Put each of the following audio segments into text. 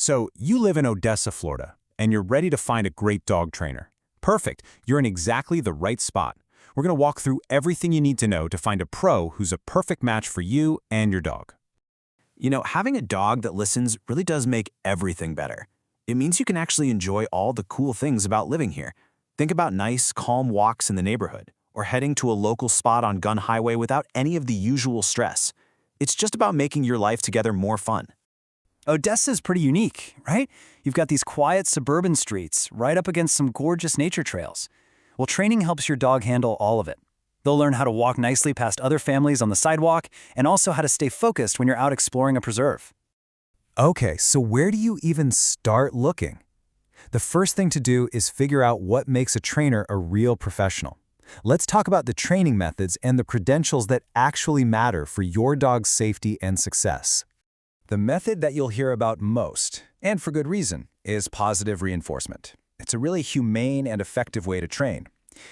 So you live in Odessa, Florida, and you're ready to find a great dog trainer. Perfect. You're in exactly the right spot. We're going to walk through everything you need to know to find a pro who's a perfect match for you and your dog. You know, having a dog that listens really does make everything better. It means you can actually enjoy all the cool things about living here. Think about nice, calm walks in the neighborhood, or heading to a local spot on Gun Highway without any of the usual stress. It's just about making your life together more fun. Odessa's pretty unique, right? You've got these quiet suburban streets right up against some gorgeous nature trails. Well, training helps your dog handle all of it. They'll learn how to walk nicely past other families on the sidewalk and also how to stay focused when you're out exploring a preserve. Okay, so where do you even start looking? The first thing to do is figure out what makes a trainer a real professional. Let's talk about the training methods and the credentials that actually matter for your dog's safety and success. The method that you'll hear about most, and for good reason, is positive reinforcement. It's a really humane and effective way to train.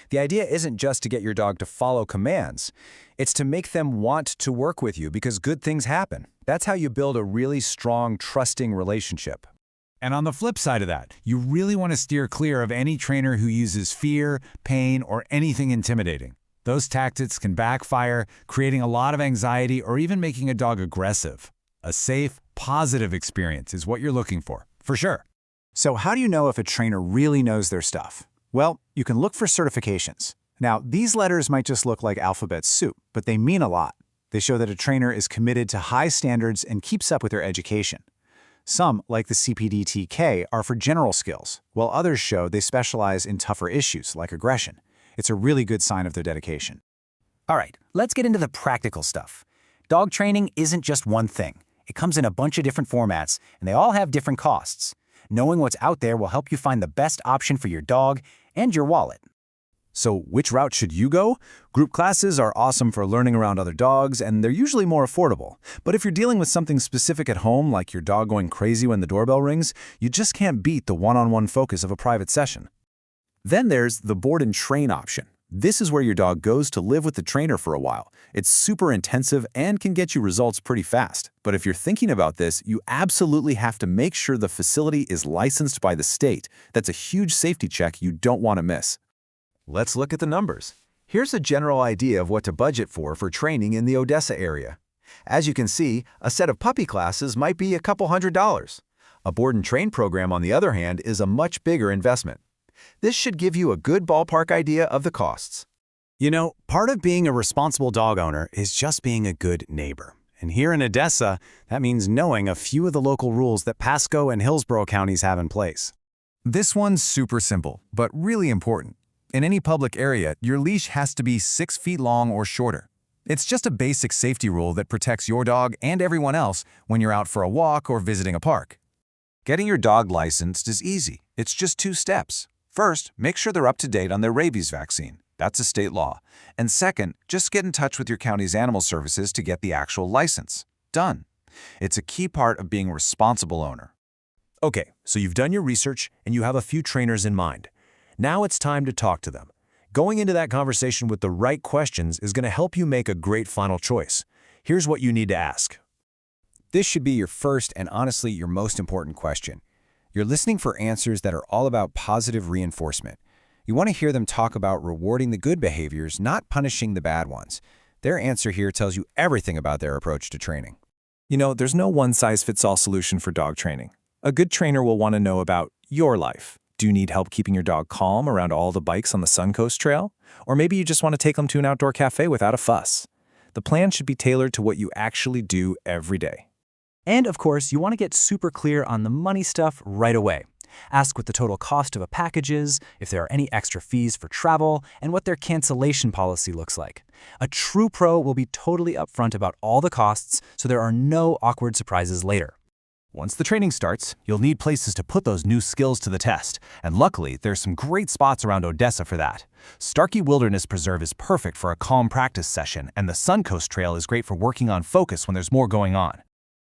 The idea isn't just to get your dog to follow commands. It's to make them want to work with you because good things happen. That's how you build a really strong, trusting relationship. And on the flip side of that, you really want to steer clear of any trainer who uses fear, pain, or anything intimidating. Those tactics can backfire, creating a lot of anxiety or even making a dog aggressive. A safe, positive experience is what you're looking for sure. So how do you know if a trainer really knows their stuff? Well, you can look for certifications. Now, these letters might just look like alphabet soup, but they mean a lot. They show that a trainer is committed to high standards and keeps up with their education. Some, like the CPD-TK, are for general skills, while others show they specialize in tougher issues like aggression. It's a really good sign of their dedication. All right, let's get into the practical stuff. Dog training isn't just one thing. It comes in a bunch of different formats, and they all have different costs. Knowing what's out there will help you find the best option for your dog and your wallet. So which route should you go? Group classes are awesome for learning around other dogs, and they're usually more affordable. But if you're dealing with something specific at home, like your dog going crazy when the doorbell rings, you just can't beat the one-on-one focus of a private session. Then there's the board and train option. This is where your dog goes to live with the trainer for a while. It's super intensive and can get you results pretty fast. But if you're thinking about this, you absolutely have to make sure the facility is licensed by the state. That's a huge safety check you don't want to miss. Let's look at the numbers. Here's a general idea of what to budget for training in the Odessa area. As you can see, a set of puppy classes might be a couple $100. A board and train program, on the other hand, is a much bigger investment. This should give you a good ballpark idea of the costs. You know, part of being a responsible dog owner is just being a good neighbor. And here in Odessa, that means knowing a few of the local rules that Pasco and Hillsborough counties have in place. This one's super simple, but really important. In any public area, your leash has to be 6 feet long or shorter. It's just a basic safety rule that protects your dog and everyone else when you're out for a walk or visiting a park. Getting your dog licensed is easy. It's just 2 steps. First, make sure they're up to date on their rabies vaccine. That's a state law. And second, just get in touch with your county's animal services to get the actual license. Done. It's a key part of being a responsible owner. Okay, so you've done your research and you have a few trainers in mind. Now it's time to talk to them. Going into that conversation with the right questions is going to help you make a great final choice. Here's what you need to ask. This should be your first and honestly your most important question. You're listening for answers that are all about positive reinforcement. You want to hear them talk about rewarding the good behaviors, not punishing the bad ones. Their answer here tells you everything about their approach to training. You know, there's no one-size-fits-all solution for dog training. A good trainer will want to know about your life. Do you need help keeping your dog calm around all the bikes on the Suncoast Trail? Or maybe you just want to take them to an outdoor cafe without a fuss. The plan should be tailored to what you actually do every day. And of course, you want to get super clear on the money stuff right away. Ask what the total cost of a package is, if there are any extra fees for travel, and what their cancellation policy looks like. A true pro will be totally upfront about all the costs, so there are no awkward surprises later. Once the training starts, you'll need places to put those new skills to the test, and luckily, there's some great spots around Odessa for that. Starkey Wilderness Preserve is perfect for a calm practice session, and the Suncoast Trail is great for working on focus when there's more going on.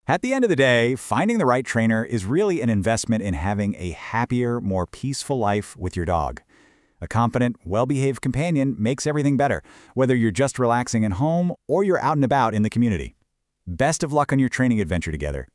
At the end of the day, finding the right trainer is really an investment in having a happier, more peaceful life with your dog. A competent, well-behaved companion makes everything better, whether you're just relaxing at home or you're out and about in the community. Best of luck on your training adventure together.